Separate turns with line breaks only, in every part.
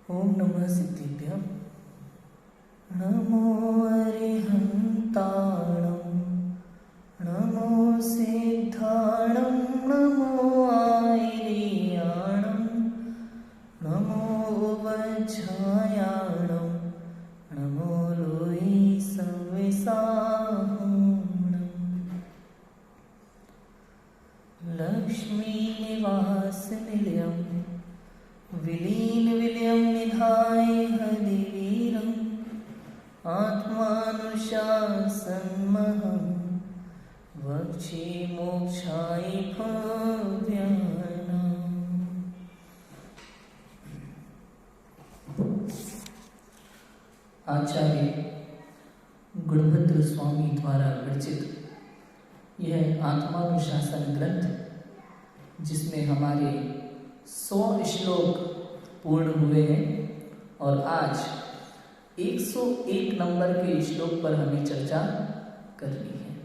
ओम नमः सिद्धिभ्यः। नमो अरिहन्ताणं, नमो सिद्धाणं, नमो आयर्याणं, नमो वज्रायाणं, नमो लोई संविसाहुणं। लक्ष्मी निवास निलयम् विलीन विलयं निधाय हरिवीरम् आत्मानुशासनमहं वक्षे मोक्षाय भव्यानाम्। आचार्य गुणभद्र स्वामी द्वारा विरचित यह आत्मानुशासन ग्रंथ, जिसमें हमारे 100 श्लोक पूर्ण हुए हैं और आज 101 नंबर के श्लोक पर हमें चर्चा करनी है।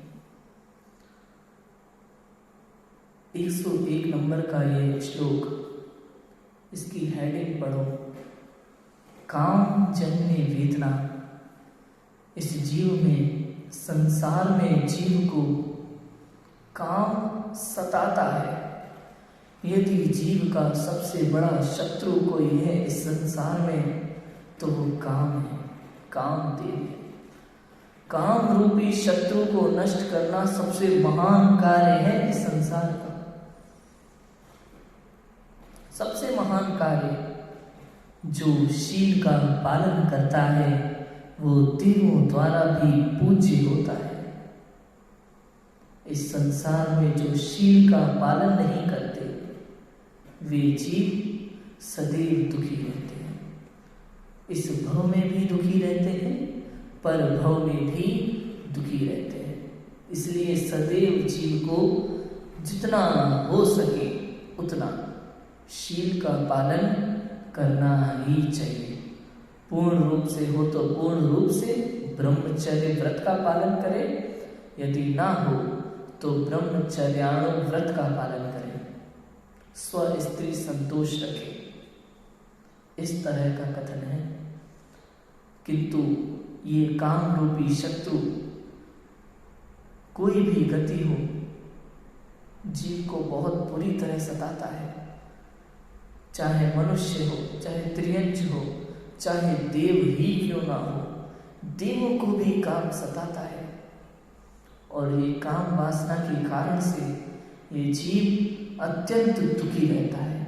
101 नंबर का यह श्लोक, इसकी हेडिंग पढ़ो, काम जन्य वेदना। इस जीव में, संसार में जीव को काम सताता है। यदि जीव का सबसे बड़ा शत्रु कोई है इस संसार में, तो वो काम है, कामदेव है। काम रूपी शत्रु को नष्ट करना सबसे महान कार्य है इस संसार का। सबसे महान कार्य जो शील का पालन करता है, वो देवों द्वारा भी पूज्य होता है। इस संसार में जो शील का पालन नहीं करते, वे जीव सदैव दुखी रहते हैं। इस भव में भी दुखी रहते हैं, पर भव में भी दुखी रहते हैं। इसलिए सदैव जीव को जितना हो सके उतना शील का पालन करना ही चाहिए। पूर्ण रूप से हो तो पूर्ण रूप से ब्रह्मचर्य व्रत का पालन करें, यदि ना हो तो ब्रह्मचर्याणु व्रत का पालन करें। स्व स्त्री संतोष रखे, इस तरह का कथन है। किंतु ये काम रूपी शत्रु कोई भी गति हो, जीव को बहुत बुरी तरह सताता है। चाहे मनुष्य हो, चाहे त्रियंच हो, चाहे देव ही क्यों ना हो, देवों को भी काम सताता है। और ये काम वासना के कारण से ये जीव अत्यंत दुखी रहता है।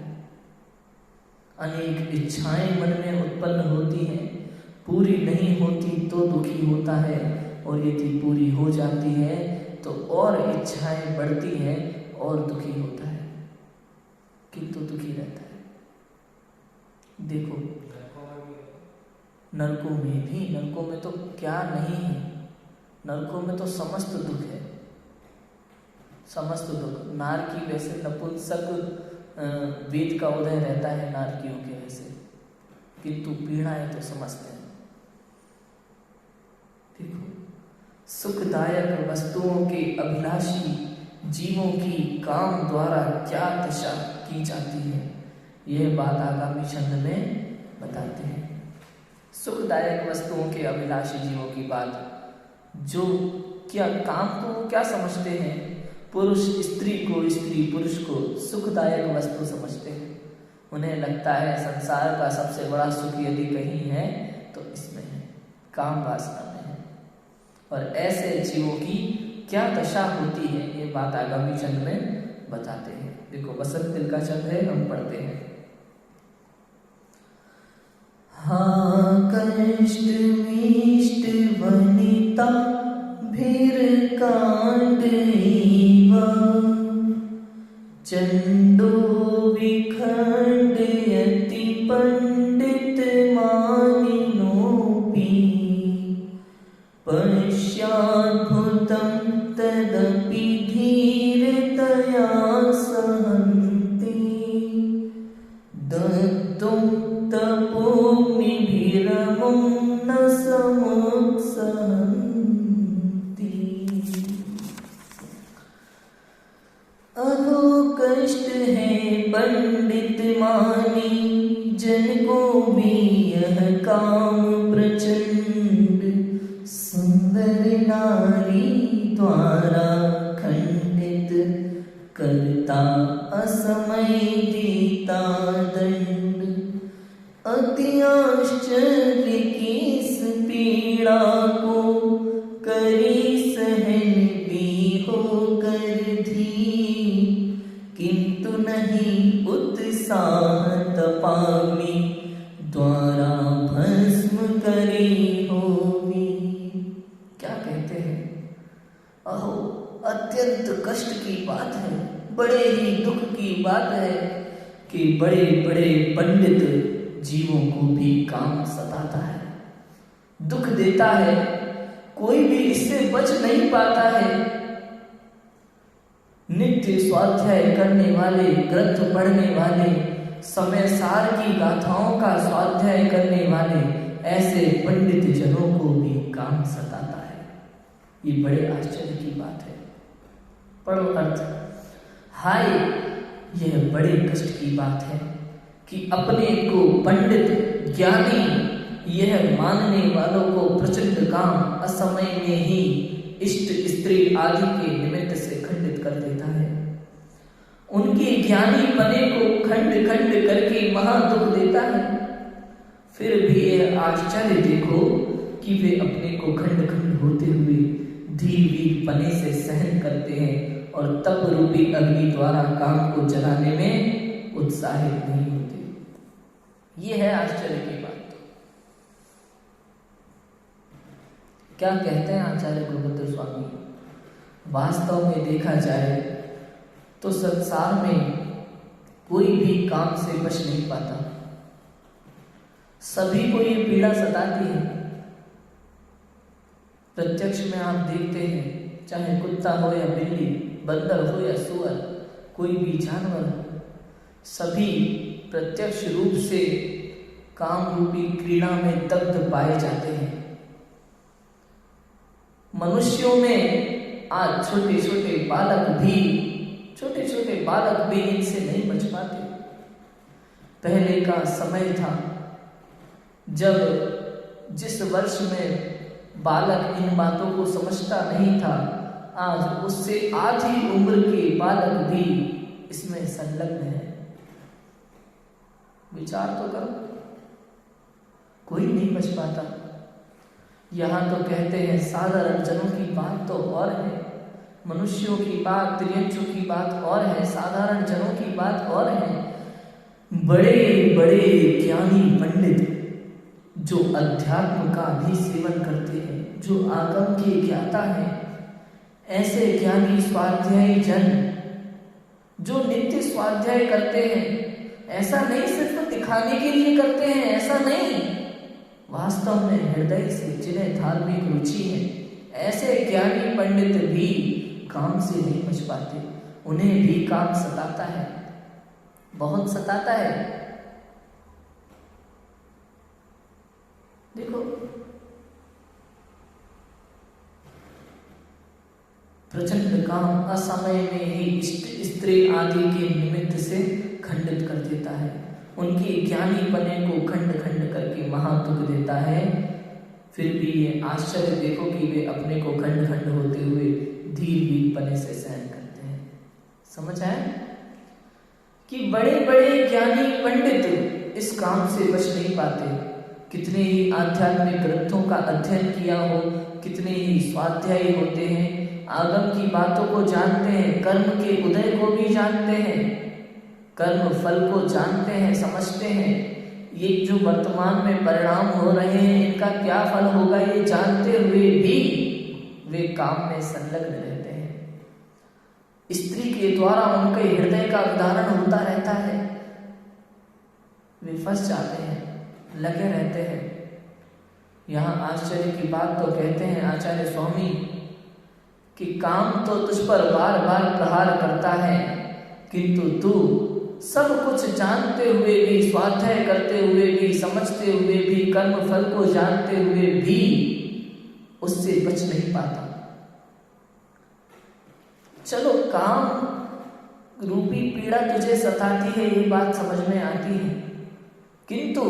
अनेक इच्छाएं मन में उत्पन्न होती हैं, पूरी नहीं होती तो दुखी होता है, और यदि पूरी हो जाती है तो और इच्छाएं बढ़ती हैं और दुखी होता है, किंतु दुखी रहता है। देखो नरकों में भी, नरकों में तो क्या नहीं है, नरकों में तो समस्त दुख है, समस्त दुख। नारकी वैसे नपुंसक वेद का उदय रहता है नारकियों के वैसे, किंतु पीड़ाएं तो समस्त है। देखो, सुखदायक वस्तुओं के अभिलाषी जीवों की काम द्वारा क्या दशा की जाती है, यह बात आगामी छंद में बताते हैं। सुखदायक वस्तुओं के अभिलाषी जीवों की बात, जो क्या काम को क्या समझते हैं, पुरुष स्त्री को, स्त्री पुरुष को सुखदायक वस्तु समझते हैं। उन्हें लगता है संसार का सबसे बड़ा सुख यदि कहीं है तो इसमें है, काम वासना में है। और ऐसे जीवों की क्या दशा होती है, ये बात आगामी छंद में बताते हैं। देखो, वसंत तिल का छंद है, हम पढ़ते हैं। हाँ कष्ट मिष्ट वनिता भीर कांडीव चंडो विखंडयति पंडित मानिनोपि पश्याद्भुतं तदपि धीरतया सहन्ति दत्तुं तपोग्निभिरमुं न समुत्सहन्ति। अहो कष्ट है पंडित मानी जन को भी काम प्रचंड सुंदर नारी द्वारा खंडित करता असमय देता दंड। अति आश्चर्य की इस पीड़ा को करी सहन भी होकर धीर, किंतु नहीं उत्साह तपाग्नि द्वारा भस्म करे हो वीर। क्या कहते हैं? अहो, अत्यंत कष्ट की बात है, बड़े ही दुख की बात है कि बड़े बड़े पंडित जीवों को भी काम सताता है, दुख देता है, कोई भी इससे बच नहीं पाता है। नित्य स्वाध्याय करने वाले, ग्रंथ पढ़ने वाले, समय सार की गाथाओं का स्वाध्याय करने वाले ऐसे पंडित जनों को भी काम सताता है। ये बड़े आश्चर्य की बात है। पढ़ो अर्थ। हाय, यह बड़े कष्ट की बात है कि अपने को पंडित ज्ञानी यह मानने वालों को प्रचंड काम असमय में ही इष्ट स्त्री आदि के निमित्त से खंडित कर देता है। उनके ज्ञानी पने को खंड खंड करके महा दुख देता है। फिर भी यह आश्चर्य देखो कि वे अपने को खंड खंड होते हुए धीर वीर पने से सहन करते हैं और तप रूपी अग्नि द्वारा काम को जलाने में उत्साहित नहीं होते। यह है आश्चर्य की बात। क्या कहते हैं आचार्य गुरुभद्र स्वामी? वास्तव में देखा जाए तो संसार में कोई भी काम से बच नहीं पाता। सभी को ये पीड़ा सताती है। प्रत्यक्ष में आप देखते हैं, चाहे कुत्ता हो या बिल्ली, बंदर हो या सुअर, कोई भी जानवर, सभी प्रत्यक्ष रूप से काम रूपी क्रीड़ा में दग्ध पाए जाते हैं। मनुष्यों में आज छोटे छोटे बालक भी इनसे नहीं बच पाते। पहले का समय था जब जिस वर्ष में बालक इन बातों को समझता नहीं था, आज उससे आधी उम्र के बालक भी इसमें संलग्न है। विचार तो करो, कोई नहीं बच पाता। यहाँ तो कहते हैं साधारण जनों की बात तो और है, मनुष्यों की बात, त्रियंचों की बात और है, साधारण जनों की बात और है। बड़े बड़े ज्ञानी पंडित जो अध्यात्म का भी सेवन करते हैं, जो आगम के ज्ञाता हैं, ऐसे ज्ञानी स्वाध्यायी जन जो नित्य स्वाध्याय करते हैं, ऐसा नहीं सिर्फ दिखाने के लिए करते हैं, ऐसा नहीं, वास्तव में हृदय से जिन्हें धार्मिक रुचि है, ऐसे ज्ञानी पंडित भी काम से नहीं बच पाते। उन्हें भी काम सताता है, बहुत सताता है। देखो, प्रचंड काम असमय में ही इष्ट स्त्री आदि के निमित्त से खंडित कर देता है। उनके ज्ञानी पने को खंड खंड करके महादुख देता है। फिर भी ये आश्चर्य देखो कि वे अपने को खंड खंड होते हुए धीर वीर पने से सहन करते हैं। समझ आया कि बड़े बड़े ज्ञानी पंडित इस काम से बच नहीं पाते। कितने ही आध्यात्मिक ग्रंथों का अध्ययन किया हो, कितने ही स्वाध्यायी होते हैं, आगम की बातों को जानते हैं, कर्म के उदय को भी जानते हैं, कर्म फल को जानते हैं, समझते हैं। ये जो वर्तमान में परिणाम हो रहे हैं, इनका क्या फल होगा, ये जानते हुए भी वे काम में संलग्न रहते हैं। स्त्री के द्वारा उनके हृदय का उदाहरण होता रहता है, वे फंस जाते हैं, लगे रहते हैं। यहाँ आश्चर्य की बात तो कहते हैं आचार्य स्वामी कि काम तो तुझ पर बार बार प्रहार करता है, किंतु तू सब कुछ जानते हुए भी, स्वाध्याय करते हुए भी, समझते हुए भी, कर्म फल को जानते हुए भी उससे बच नहीं पाता। चलो, काम रूपी पीड़ा तुझे सताती है, ये बात समझ में आती है, किंतु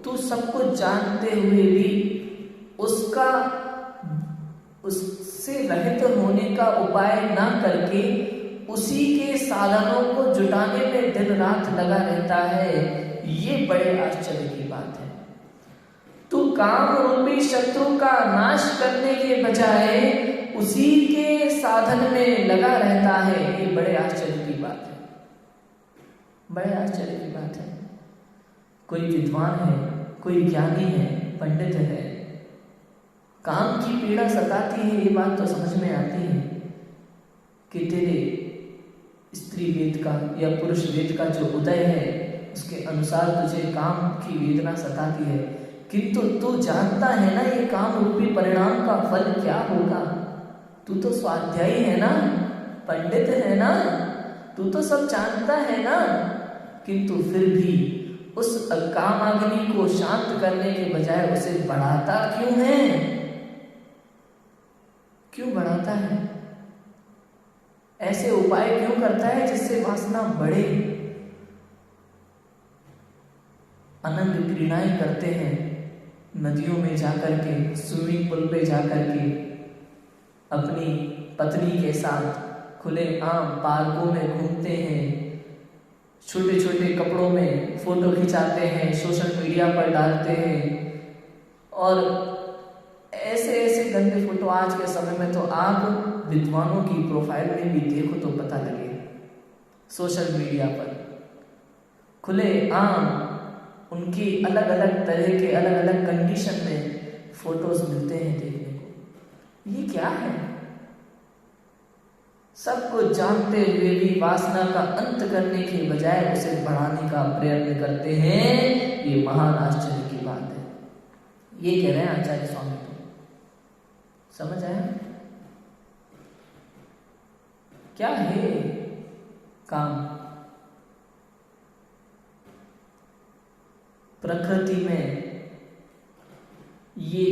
तू सब कुछ जानते हुए भी उससे रहित होने का उपाय ना करके उसी के साधनों को जुटाने में दिन रात लगा रहता है, ये बड़े आश्चर्य की बात है। तू काम रूपी शत्रु का नाश करने के बजाय उसी के साधन में लगा रहता है, ये बड़े आश्चर्य की बात है, बड़े आश्चर्य की बात है। कोई विद्वान है, कोई ज्ञानी है, पंडित है, काम की पीड़ा सताती है, ये बात तो समझ में आती है कि तेरे स्त्री वेद का या पुरुष वेद का जो उदय है उसके अनुसार तुझे काम की वेदना सताती है, किंतु तू जानता है ना ये काम रूपी परिणाम का फल क्या होगा। तू तो स्वाध्यायी है ना, पंडित है ना, तू तो सब जानता है ना, किंतु फिर भी उस कामाग्नि को शांत करने के बजाय उसे बढ़ाता क्यों है? क्यों बढ़ाता है? ऐसे उपाय क्यों करता है जिससे वासना बढ़े? अनंत क्रीड़ाएं करते हैं, नदियों में जाकर के, स्विमिंग पूल पे जाकर के, अपनी पत्नी के साथ खुले आम पार्कों में घूमते हैं, छोटे छोटे कपड़ों में फोटो खिंचाते हैं, सोशल मीडिया पर डालते हैं, और ऐसे ऐसे गंदे फोटो आज के समय में तो आप विद्वानों की प्रोफाइल में भी देखो तो पता लगे, सोशल मीडिया पर खुले आम उनकी अलग अलग तरह के अलग अलग कंडीशन में फोटोज मिलते हैं देखने को। ये क्या है? सब कुछ जानते हुए भी वासना का अंत करने के बजाय उसे बढ़ाने का प्रयत्न करते हैं, ये महान आश्चर्य की बात है। ये कह रहे हैं आचार्य स्वामी। तो समझ आया क्या है काम? प्रकृति में ये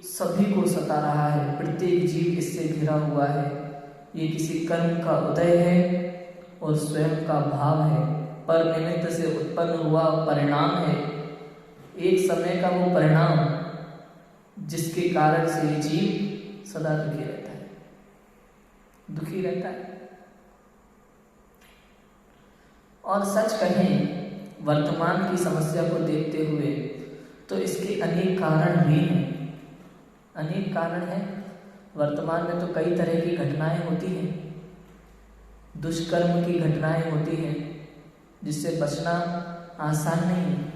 सभी को सता रहा है, प्रत्येक जीव इससे घिरा हुआ है। ये किसी कर्म का उदय है और स्वयं का भाव है, पर निमित्त से उत्पन्न हुआ परिणाम है, एक समय का वो परिणाम जिसके कारण से ये जीव सदा दुखी रहता है, दुखी रहता है। और सच कहें वर्तमान की समस्या को देखते हुए तो इसके अनेक कारण भी हैं, अनेक कारण हैं। वर्तमान में तो कई तरह की घटनाएं होती हैं, दुष्कर्म की घटनाएं होती हैं, जिससे बचना आसान नहीं है,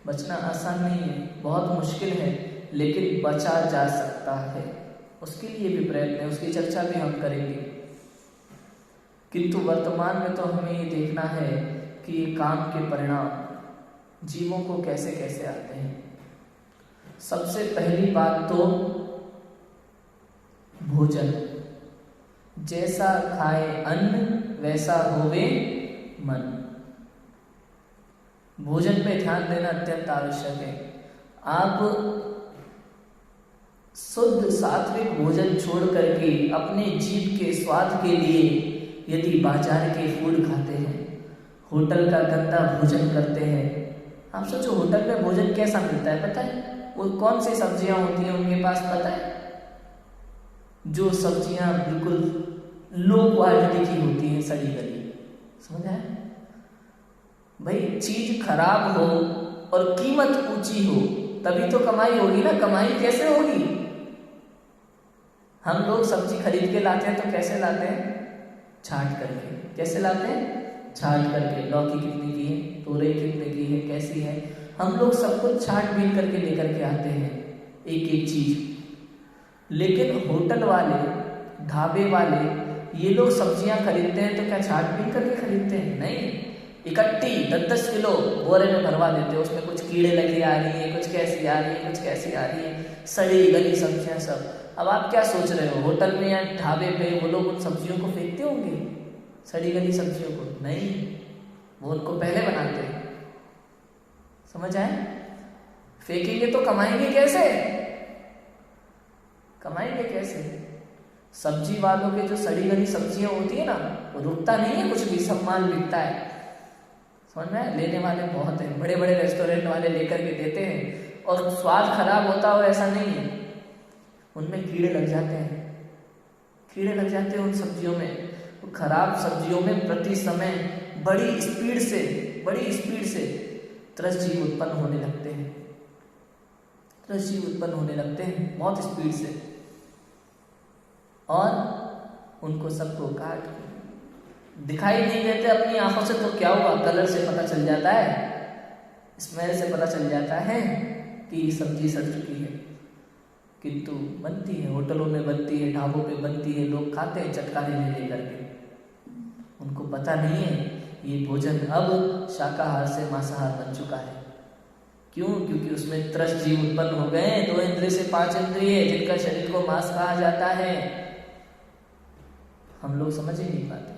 बचना आसान नहीं है, बहुत मुश्किल है, लेकिन बचा जा सकता है। उसके लिए भी प्रयत्न है, उसकी चर्चा भी हम करेंगे। किंतु वर्तमान में तो हमें ये देखना है कि ये काम के परिणाम जीवों को कैसे कैसे आते हैं। सबसे पहली बात तो भोजन, जैसा खाए अन्न वैसा होवे मन। भोजन पे ध्यान देना अत्यंत आवश्यक है। आप शुद्ध सात्विक भोजन छोड़ करके अपने जीभ के स्वाद के लिए यदि बाजार के फूड खाते हैं, होटल का गंदा भोजन करते हैं, आप सोचो होटल में भोजन कैसा मिलता है पता है? वो कौन सी सब्जियां होती हैं उनके पास पता है? जो सब्जियां बिल्कुल लो क्वालिटी की होती हैं, सड़ी गली। समझ आया? भाई चीज खराब हो और कीमत ऊंची हो तभी तो कमाई होगी ना। कमाई कैसे होगी? हम लोग सब्जी खरीद के लाते हैं तो कैसे लाते हैं? छांट करके। कैसे लाते हैं? छांट करके। लौकी कितने की है, तोरई कितने की है, कैसी है, हम लोग सब कुछ छांट बीन करके लेकर के आते हैं एक एक चीज। लेकिन होटल वाले, ढाबे वाले, ये लोग सब्जियां खरीदते हैं तो क्या छांट बीन करके खरीदते हैं? नहीं, इकट्ठी 10-10 किलो बोरे में भरवा देते हैं। उसमें कुछ कीड़े लगे आ रही है, कुछ कैसी आ रही है, कुछ कैसी आ रही है, सड़ी गली सब्जियां सब। अब आप क्या सोच रहे हो, होटल में या ढाबे पे वो लोग उन सब्जियों को फेंकते होंगे, सड़ी गली सब्जियों को? नहीं, वो उनको पहले बनाते हैं। समझ आए? फेंकेंगे तो कमाएंगे कैसे? कमाएंगे कैसे? सब्जी वालों के जो सड़ी गली सब्जियां होती है ना, वो रुकता नहीं है कुछ भी, सब माल बिकता है। समझ में आया? लेने वाले बहुत हैं, बड़े बड़े रेस्टोरेंट वाले लेकर के देते हैं और स्वाद खराब होता हो ऐसा नहीं है, उनमें कीड़े लग जाते हैं, कीड़े लग जाते हैं उन सब्जियों में। तो खराब सब्जियों में प्रति समय बड़ी स्पीड से त्रस्त जीव उत्पन्न होने लगते हैं, त्रस्त जीव उत्पन्न होने लगते हैं बहुत स्पीड से, और उनको सबको काट दिखाई नहीं देते अपनी आंखों से। तो क्या हुआ, कलर से पता चल जाता है, स्मेल से पता चल जाता है कि सब्जी सड़ चुकी है, किंतु बनती है, होटलों में बनती है, ढाबों पे बनती है, लोग खाते हैं चटकारे ले करके। उनको पता नहीं है ये भोजन अब शाकाहार से मांसाहार बन चुका है। क्यों? क्योंकि उसमें त्रस्त जीव उत्पन्न हो गए, 2 इंद्रिय से 5 इंद्रिय, जिनका शरीर को मांस कहा जाता है। हम लोग समझ ही नहीं पाते,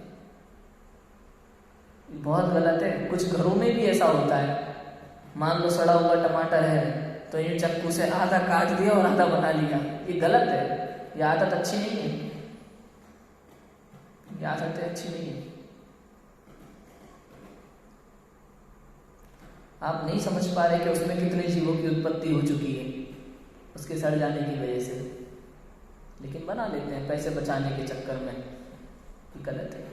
बहुत गलत है। कुछ घरों में भी ऐसा होता है, मान लो सड़ा हुआ टमाटर है तो ये चाकू से आधा काट दिया और आधा बना लिया, ये गलत है, ये आदत अच्छी नहीं है, ये आदत अच्छी नहीं है। आप नहीं समझ पा रहे कि उसमें कितने जीवों की उत्पत्ति हो चुकी है उसके सड़ जाने की वजह से, लेकिन बना लेते हैं पैसे बचाने के चक्कर में, ये गलत है।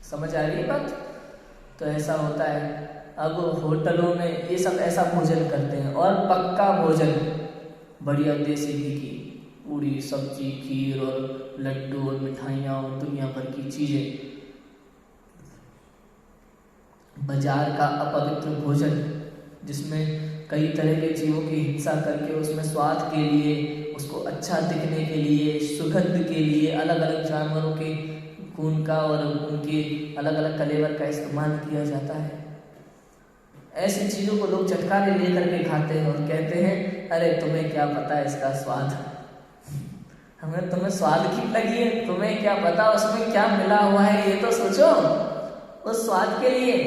समझ आ रही है बात? तो ऐसा होता है। अब होटलों में ये सब ऐसा भोजन करते हैं, और पक्का भोजन, बढ़िया देसी घी की पूरी सब्जी, खीर और लड्डू और मिठाइयाँ और दुनिया भर की चीज़ें, बाजार का अपवित्र भोजन जिसमें कई तरह के जीवों की हिंसा करके उसमें स्वाद के लिए, उसको अच्छा दिखने के लिए, सुगंध के लिए अलग अलग जानवरों के खून का और उनके अलग अलग कलेवर का इस्तेमाल किया जाता है। ऐसी चीज़ों को लोग चटकारे लेकर के खाते हैं और कहते हैं अरे तुम्हें क्या पता है इसका स्वाद, हमें तुम्हें स्वाद की लगी है, तुम्हें क्या पता उसमें क्या मिला हुआ है, ये तो सोचो। उस स्वाद के लिए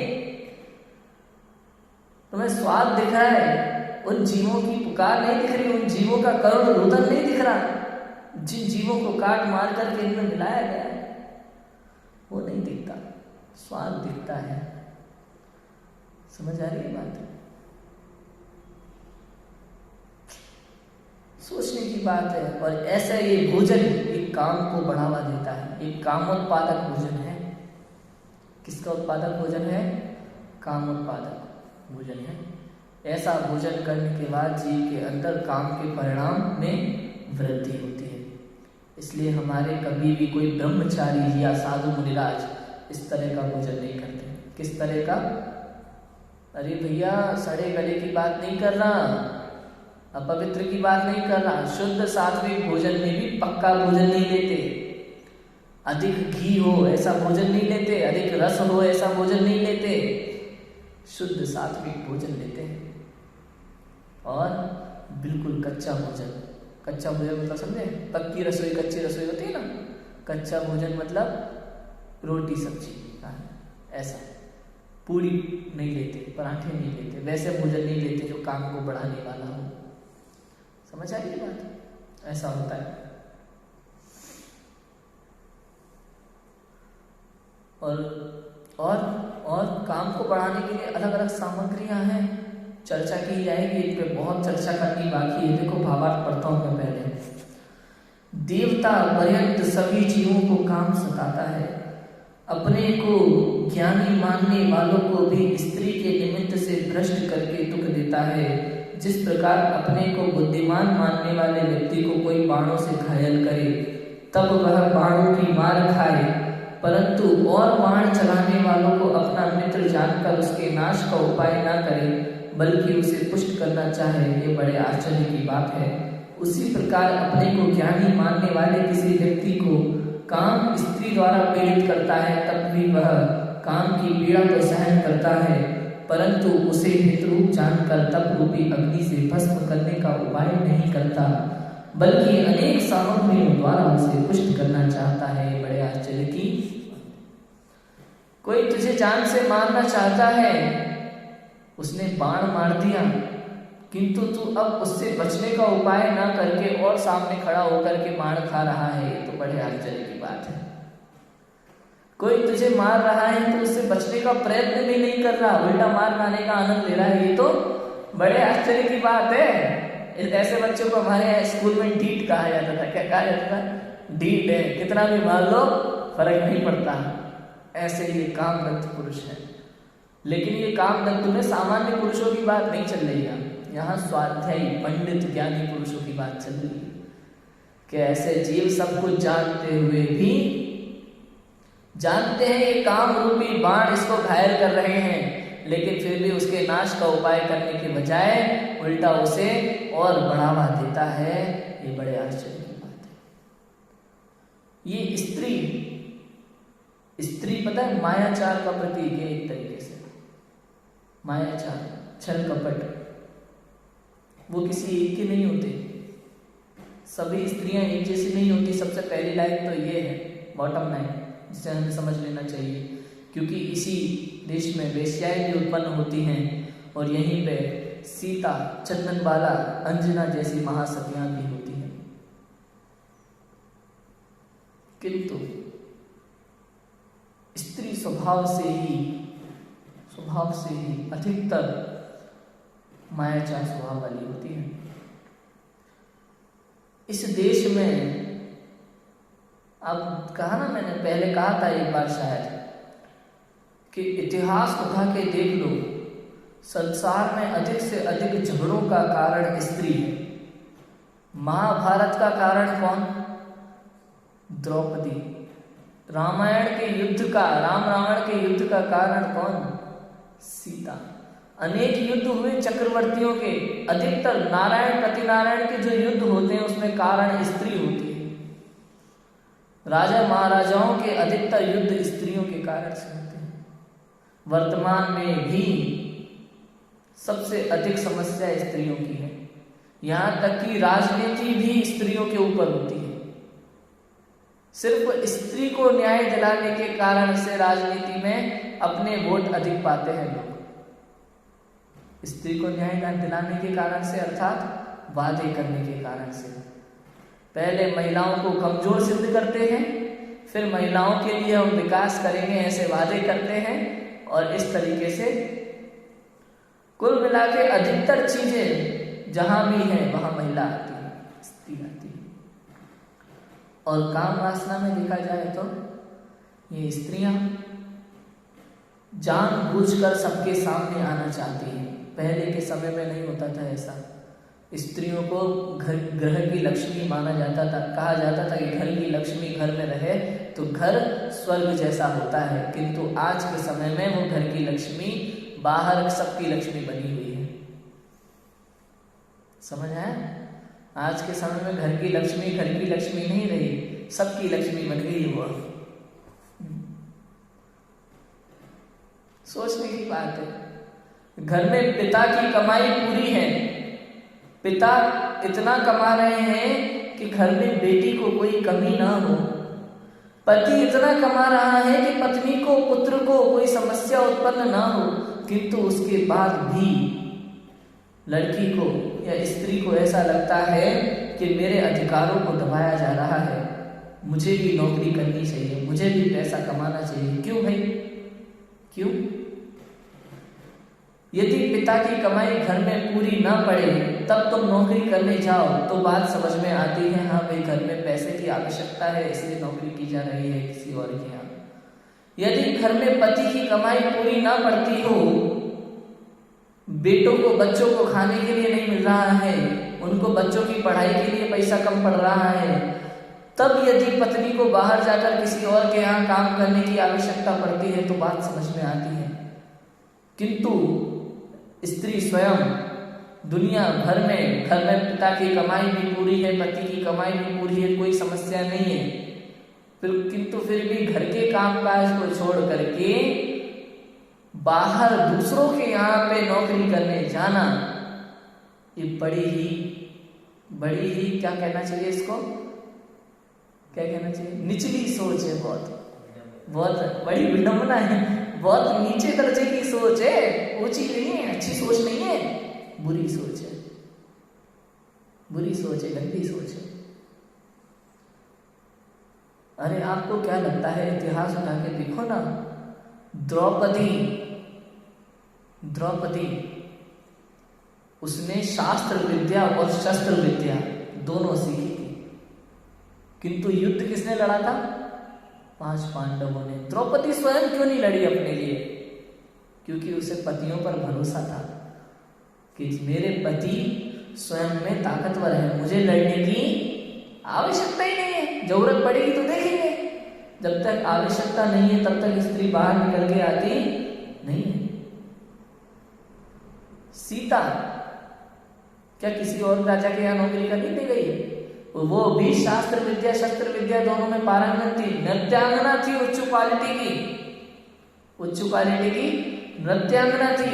तुम्हें स्वाद दिख रहा है, उन जीवों की पुकार नहीं दिख रही, उन जीवों का करुण रुदन नहीं दिख रहा, जिन जीवों को काट मार करके इनमें मिलाया गया है वो नहीं दिखता, स्वाद दिखता है। समझ आ रही है बात? सोचने की बात है। और ऐसा ये भोजन एक काम को बढ़ावा देता है, एक कामोत्पादक भोजन है। किसका उत्पादक भोजन है? कामोत्पादक भोजन है। ऐसा भोजन करने के बाद जीव के अंदर काम के परिणाम में वृद्धि होती है। इसलिए हमारे कभी भी कोई ब्रह्मचारी या साधु मुनिराज इस तरह का भोजन नहीं करते। किस तरह का? अरे भैया सड़े गले की बात नहीं कर रहा, अपवित्र की बात नहीं कर रहा, शुद्ध सात्विक भोजन में भी पक्का भोजन नहीं लेते। अधिक घी हो ऐसा भोजन नहीं लेते, अधिक रस हो ऐसा भोजन नहीं लेते, शुद्ध सात्विक भोजन लेते हैं। और बिल्कुल कच्चा भोजन, कच्चा भोजन मतलब समझे? पक्की रसोई कच्ची रसोई होती है ना, कच्चा भोजन मतलब रोटी सब्जी, ऐसा पूरी नहीं लेते, पराठे नहीं लेते, वैसे भोजन नहीं लेते जो काम को बढ़ाने वाला हो। समझ आई बात? ऐसा होता है। और काम को बढ़ाने के लिए अलग अलग सामग्रियां हैं, चर्चा की जाएगी, इन पे बहुत चर्चा करनी बाकी है। देखो भावार्थ पढ़ता हूं मैं पहले। देवता पर्यंत सभी जीवों को काम सताता है, अपने को ज्ञानी मानने वालों को भी स्त्री के निमित्त से भ्रष्ट करके दुख देता है। जिस प्रकार अपने को बुद्धिमान मानने वाले व्यक्ति को कोई बाणों से घायल करे तब वह बाणों की मार खाए, परंतु और बाण चलाने वालों को अपना मित्र जानकर उसके नाश का उपाय न करे बल्कि उसे पुष्ट करना चाहे, ये बड़े आश्चर्य की बात है। उसी प्रकार अपने को ज्ञानी मानने वाले किसी व्यक्ति को काम स्त्री द्वारा पीड़ित करता है तब भी वह काम की पीड़ा तो सहन करता है, परंतु उसे हितरूप जानकर तप रूपी अग्नि से भस्म करने का उपाय नहीं करता, बल्कि अनेक सामग्रियों द्वारा उसे पुष्ट करना चाहता है। बड़े आश्चर्य की। कोई तुझे जान से मारना चाहता है, उसने बाण मार दिया, किंतु तू अब उससे बचने का उपाय ना करके और सामने खड़ा होकर के बाण खा रहा है, ये तो बड़े आश्चर्य की बात है। कोई तुझे मार रहा है तो उससे बचने का प्रयत्न भी नहीं कर रहा, उल्टा मार खाने का आनंद ले रहा है। ये तो बड़े आश्चर्य की बात है। ऐसे बच्चों को हमारे यहाँ स्कूल में डीट कहा जाता था। क्या कहा जाता था? डीट है, कितना भी मार लो फर्क नहीं पड़ता। ऐसे ये कामदत्त पुरुष है। लेकिन ये कामदत्त में सामान्य पुरुषों की बात नहीं चल रही है, यहाँ स्वाध्यायी पंडित ज्ञानी पुरुषों की बात चल रही है कि ऐसे जीव सब कुछ जानते हुए भी जानते हैं ये काम रूपी बाण इसको घायल कर रहे हैं, लेकिन फिर भी उसके नाश का उपाय करने के बजाय उल्टा उसे और बढ़ावा देता है। ये बड़े आश्चर्य की बात है। ये स्त्री पता है मायाचार का प्रतीक है। एक तरीके से मायाचार, छल कपट, वो किसी एक की नहीं होती, सभी स्त्रियां एक जैसी नहीं होती। सबसे पहली लाइन तो ये है, बॉटम लाइन, जिसे हमें समझ लेना चाहिए, क्योंकि इसी देश में वेश्याएं भी उत्पन्न होती हैं और यहीं पे सीता, चंदनबाला, अंजना जैसी महासतियां भी होती हैं। किंतु स्त्री स्वभाव से ही अधिकतर मायाचार स्वभाव वाली होती है। इस देश में, अब कहा ना, मैंने पहले कहा था एक बार शायद, कि इतिहास उठा के देख लो, संसार में अधिक से अधिक झगड़ों का कारण स्त्री है। महाभारत का कारण कौन? द्रौपदी। राम रावण के युद्ध का कारण कौन? सीता। अनेक युद्ध हुए चक्रवर्तियों के, अधिकतर नारायण प्रतिनारायण के जो युद्ध होते हैं उसमें कारण स्त्री होती है। राजा महाराजाओं के अधिकतर युद्ध स्त्रियों के कारण से होते हैं। वर्तमान में भी सबसे अधिक समस्या स्त्रियों की है। यहां तक कि राजनीति भी स्त्रियों के ऊपर होती है। सिर्फ स्त्री को न्याय दिलाने के कारण से राजनीति में अपने वोट अधिक पाते हैं लोग। स्त्री को न्याय दिलाने के कारण से, अर्थात वादे करने के कारण से। पहले महिलाओं को कमजोर सिद्ध करते हैं, फिर महिलाओं के लिए हम विकास करेंगे ऐसे वादे करते हैं, और इस तरीके से कुल मिला के अधिकतर चीजें जहां भी है वहां महिला आती है, स्त्री आती है। और काम वासना में देखा जाए तो ये स्त्रियां जानबूझकर सबके सामने आना चाहती हैं। पहले के समय में नहीं होता था ऐसा। स्त्रियों को ग्रह की लक्ष्मी माना जाता था। कहा जाता था कि घर की लक्ष्मी घर में रहे तो घर स्वर्ग जैसा होता है। किंतु आज के समय में वो घर की लक्ष्मी बाहर सबकी लक्ष्मी बनी हुई है। समझ आया? आज के समय में घर की लक्ष्मी नहीं रही, सबकी लक्ष्मी बन गई वो। सोचने की बात है। घर में पिता की कमाई पूरी है, पिता इतना कमा रहे हैं कि घर में बेटी को कोई कमी ना हो। पति इतना कमा रहा है कि पत्नी को, पुत्र को कोई समस्या उत्पन्न ना हो, किंतु उसके बाद भी लड़की को या स्त्री को ऐसा लगता है कि मेरे अधिकारों को दबाया जा रहा है, मुझे भी नौकरी करनी चाहिए, मुझे भी पैसा कमाना चाहिए। क्यों भाई? क्यों? यदि पिता की कमाई घर में पूरी ना पड़े तब तुम नौकरी करने जाओ तो बात समझ में आती है, हाँ भाई घर में पैसे की आवश्यकता है इसलिए नौकरी की जा रही है किसी और के यहाँ। यदि घर में पति की कमाई पूरी ना पड़ती हो, बेटों को, बच्चों को खाने के लिए नहीं मिल रहा है, उनको बच्चों की पढ़ाई के लिए पैसा कम पड़ रहा है, तब यदि पत्नी को बाहर जाकर किसी और के यहाँ काम करने की आवश्यकता पड़ती है तो बात समझ में आती है। किंतु स्त्री स्वयं दुनिया भर में, घर में पिता की कमाई भी पूरी है, पति की कमाई भी पूरी है, कोई समस्या नहीं है, किंतु फिर भी घर के कामकाज को छोड़ करके बाहर दूसरों के यहाँ पे नौकरी करने जाना, ये बड़ी ही क्या कहना चाहिए इसको, क्या कहना चाहिए, निचली सोच है। बहुत बड़ी विडंबना है, बहुत नीचे दर्जे की सोच है, ऊंची नहीं है, अच्छी सोच नहीं है, बुरी सोच है, गंदी सोच है। अरे आपको क्या लगता है, इतिहास उठा के देखो ना, द्रौपदी उसने शास्त्र विद्या और शस्त्र विद्या दोनों सीखी थी, किंतु युद्ध किसने लड़ा था? 5 पांडवों ने। द्रौपदी स्वयं क्यों नहीं लड़ी अपने लिए? क्योंकि उसे पतियों पर भरोसा था कि मेरे पति स्वयं में ताकतवर है, मुझे लड़ने की आवश्यकता ही नहीं है, जरूरत पड़ेगी तो देखेंगे। जब तक आवश्यकता नहीं है तब तक स्त्री बाहर निकल के आती नहीं है। सीता क्या किसी और राजा के यहाँ नौकरी करने नहीं गई? वो भी शास्त्र विद्या शस्त्र विद्या दोनों में पारंगत थी, नृत्यांगना थी, उच्च क्वालिटी की नृत्यांगना थी।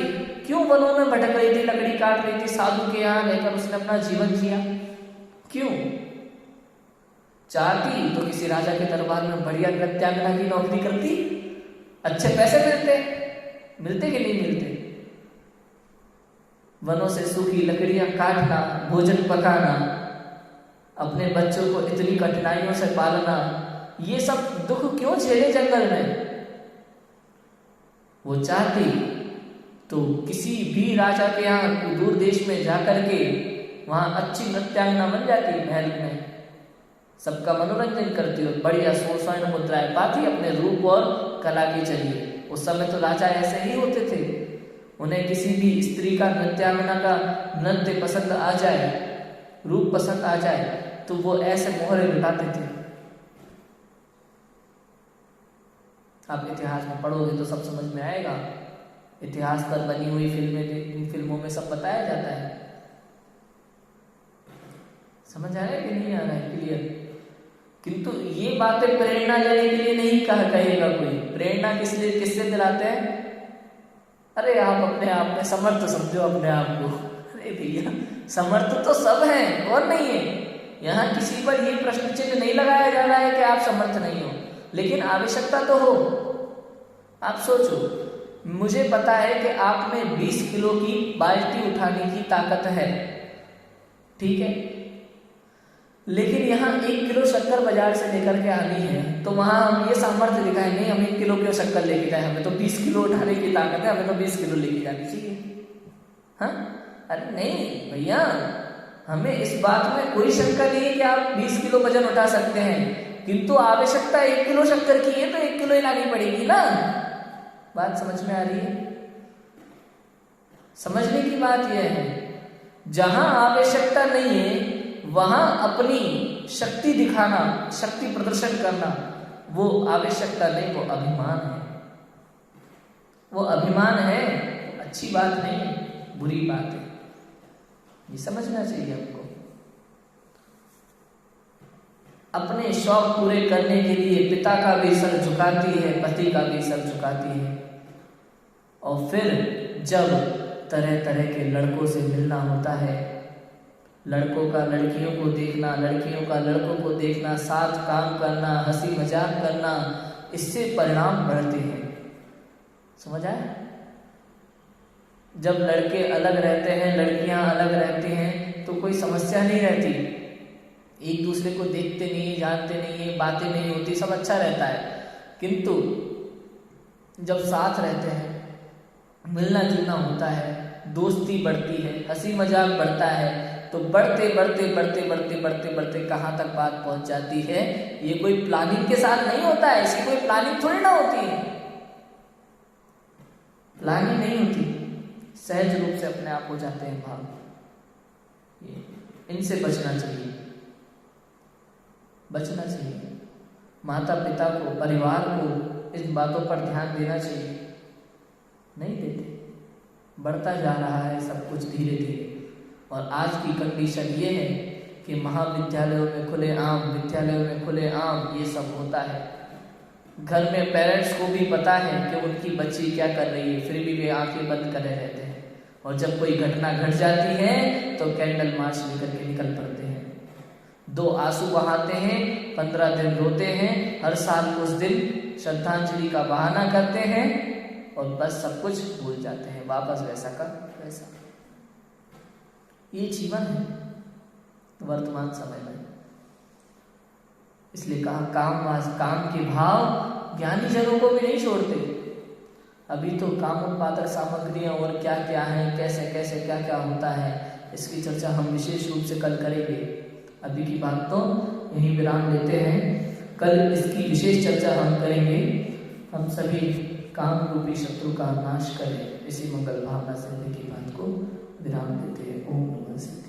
क्यों वनों में भटक रही थी, लकड़ी काट रही थी, साधु के यहाँ रहकर उसने अपना जीवन जिया? क्यों? चाहती तो किसी राजा के दरबार में बढ़िया नृत्यांगना की नौकरी करती, अच्छे पैसे मिलते कि नहीं मिलते? वनों से सूखी लकड़ियां काटना, भोजन पकाना, अपने बच्चों को इतनी कठिनाइयों से पालना, ये सब दुख क्यों झेले जंगल में? वो चाहती तो किसी भी राजा के यहाँ दूर देश में जाकर के वहां अच्छी नृत्यांगना बन जाती, महल में सबका मनोरंजन करती और बढ़िया स्वर्ण मुद्राएं पाती अपने रूप और कला के जरिए। उस समय तो राजा ऐसे ही होते थे, उन्हें किसी भी स्त्री का नृत्यांगना का नृत्य पसंद आ जाए, रूप पसंद आ जाए तो वो ऐसे मोहरे लुटाते थे। आप इतिहास में पढ़ोगे तो सब समझ में आएगा। इतिहास पर बनी हुई फिल्मों में सब बताया जाता है। समझ आ रहा है कि नहीं आ रहा है? क्लियर? किंतु ये बातें प्रेरणा लेने के लिए नहीं कहेगा कोई। प्रेरणा किससे दिलाते हैं? अरे आप अपने आप में समर्थ समझो अपने आप को। अरे भैया समर्थ तो सब हैं, कौन नहीं है? यहाँ किसी पर ये प्रश्न चिन्ह नहीं लगाया जा रहा है कि आप समर्थ नहीं हो, लेकिन आवश्यकता तो हो। आप सोचो, मुझे पता है कि आप में 20 किलो की बाल्टी उठाने की ताकत है, ठीक है, लेकिन यहाँ 1 किलो शक्कर बाजार से लेकर के आनी है तो वहां हम ये सामर्थ्य दिखाएं, नहीं हम 1 किलो क्यों शक्कर लेके जाए, हमें तो 20 किलो उठाने की ताकत है, हमें तो 20 किलो लेके जानी चाहिए। हाँ, अरे नहीं भैया, हमें इस बात में कोई शंका नहीं है कि आप 20 किलो वजन उठा सकते हैं, किंतु आवश्यकता 1 किलो शक्कर की है तो 1 किलो ही लानी पड़ेगी ना। बात समझ में आ रही है? समझने की बात यह है, जहां आवश्यकता नहीं है वहां अपनी शक्ति दिखाना, शक्ति प्रदर्शन करना, वो आवश्यकता नहीं, वो अभिमान है। वो अभिमान है, अच्छी बात नहीं, बुरी बात है। ये समझना चाहिए हमको। अपने शौक पूरे करने के लिए पिता का भी सर झुकाती है, पति का भी सर झुकाती है, और फिर जब तरह तरह के लड़कों से मिलना होता है, लड़कों का लड़कियों को देखना, लड़कियों का लड़कों को देखना, साथ काम करना, हंसी मजाक करना, इससे परिणाम बढ़ते हैं। समझ आए? जब लड़के अलग रहते हैं, लड़कियां अलग रहती हैं तो कोई समस्या नहीं रहती, एक दूसरे को देखते नहीं, जानते नहीं, बातें नहीं होती, सब अच्छा रहता है। किंतु जब साथ रहते हैं, मिलना जुलना होता है, दोस्ती बढ़ती है, हंसी मजाक बढ़ता है, तो बढ़ते बढ़ते बढ़ते बढ़ते बढ़ते बढ़ते कहाँ तक बात पहुंच जाती है? ये कोई प्लानिंग के साथ नहीं होता है, इसकी कोई प्लानिंग थोड़ी ना होती है, प्लानिंग नहीं होती, सहज रूप से अपने आप हो जाते हैं भाव। इनसे बचना चाहिए, बचना चाहिए। माता पिता को, परिवार को इन बातों पर ध्यान देना चाहिए, नहीं देते। बढ़ता जा रहा है सब कुछ धीरे धीरे, और आज की कंडीशन ये है कि महाविद्यालयों में खुले आम, विद्यालयों में खुले आम ये सब होता है। घर में पेरेंट्स को भी पता है कि उनकी बच्ची क्या कर रही है, फिर भी वे आंखें बंद करे रहते हैं, और जब कोई घटना घट जाती है तो कैंडल मार्च लेकर के निकल पड़ते हैं, 2 आंसू बहाते हैं, 15 दिन रोते हैं, हर साल उस दिन श्रद्धांजलि का बहाना करते हैं, और बस सब कुछ भूल जाते हैं, वापस वैसा का वैसा। ये जीवन है वर्तमान समय में। इसलिए कहा काम के भाव ज्ञानी जनों को भी नहीं छोड़ते। अभी तो काम उत्पादक सामग्रियां और क्या क्या है, कैसे कैसे क्या क्या होता है, इसकी चर्चा हम विशेष रूप से कल करेंगे। अभी की बात तो यहीं विराम लेते हैं, कल इसकी विशेष चर्चा हम करेंगे। हम सभी काम रूपी शत्रु का नाश करें, इसी मंगल भावना से अभी की बात को विराम देते हैं। ओम नमः शिवाय।